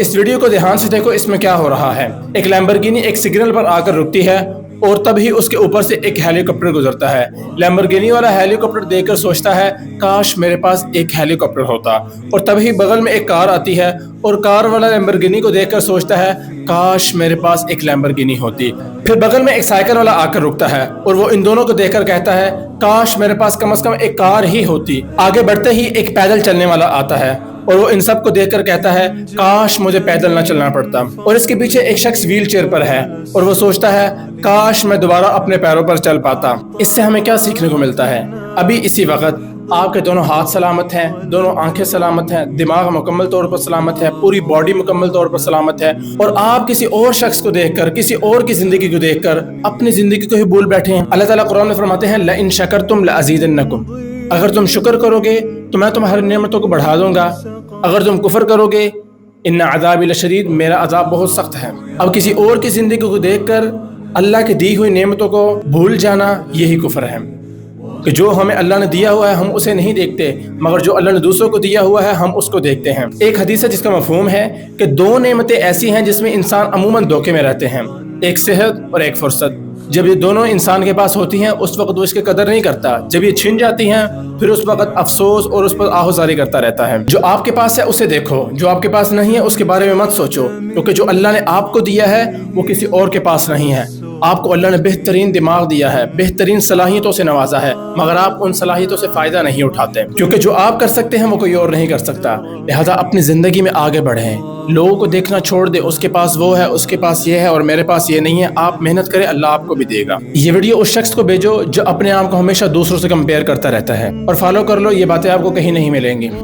इस वीडियो को ध्यान से देखो, इसमें क्या हो रहा है। एक लैम्बोर्गिनी एक सिग्नल पर आकर रुकती है और तभी उसके ऊपर से एक हेलीकॉप्टर गुजरता है। लैम्बोर्गिनी वाला हेलीकॉप्टर देखकर सोचता है काश मेरे पास एक हेलीकॉप्टर होता, और तभी बगल में एक कार आती है और कार वाला लैम्बोर्गिनी को देखकर सोचता है काश मेरे पास एक लैम्बोर्गिनी होती। फिर बगल में एक साइकिल वाला आकर रुकता है और वो इन दोनों को देखकर कहता है काश मेरे पास कम से कम एक कार ही होती। आगे बढ़ते ही एक पैदल चलने वाला आता है और वो इन सब को देखकर कहता है काश मुझे पैदल ना चलना पड़ता। और इसके पीछे एक शख्स व्हील चेयर पर है और वो सोचता है काश मैं दोबारा अपने पैरों पर चल पाता। इससे हमें क्या सीखने को मिलता है? अभी इसी वक्त आपके दोनों हाथ सलामत हैं, दोनों आंखें सलामत हैं, दिमाग मुकम्मल तौर पर सलामत है, पूरी बॉडी मुकम्मल तौर पर सलामत है, और आप किसी और शख्स को देखकर, किसी और की जिंदगी को देखकर अपनी जिंदगी को ही भूल बैठे हैं। अल्लाह ताला कुरान में फरमाते हैं लइन शकरतुम लअज़ीदन्नकुम, अगर तुम शुक्र करोगे तो मैं तुम्हारी नेमतों को बढ़ा दूंगा, अगर तुम कुफर करोगे इन्ना अज़ाबी लशदीद, मेरा अज़ाब बहुत सख्त है। अब किसी और की जिंदगी को देखकर अल्लाह की दी हुई नेमतों को भूल जाना, यही कुफर है कि जो हमें अल्लाह ने दिया हुआ है हम उसे नहीं देखते, मगर जो अल्लाह ने दूसरों को दिया हुआ है हम उसको देखते हैं। एक हदीस है जिसका मफहूम है कि दो नेमतें ऐसी हैं जिसमें इंसान अमूमन धोखे में रहते हैं, एक सेहत और एक फुर्सत। जब ये दोनों इंसान के पास होती हैं उस वक्त वो इसकी कदर नहीं करता, जब ये छिन जाती हैं फिर उस वक्त अफसोस और उस पर आहोजारी करता रहता है। जो आपके पास है उसे देखो, जो आपके पास नहीं है उसके बारे में मत सोचो, क्योंकि जो अल्लाह ने आपको दिया है वो किसी और के पास नहीं है। आपको अल्लाह ने बेहतरीन दिमाग दिया है, बेहतरीन सलाहियतों से नवाजा है, मगर आप उन सलाहियतों से फ़ायदा नहीं उठाते, क्योंकि जो आप कर सकते हैं वो कोई और नहीं कर सकता। लिहाजा अपनी ज़िंदगी में आगे बढ़ें, लोगों को देखना छोड़ दे, उसके पास वो है, उसके पास ये है और मेरे पास ये नहीं है। आप मेहनत करें, अल्लाह आपको भी देगा। ये वीडियो उस शख्स को भेजो जो अपने आप को हमेशा दूसरों से कंपेयर करता रहता है, और फॉलो कर लो, ये बातें आपको कहीं नहीं मिलेंगी।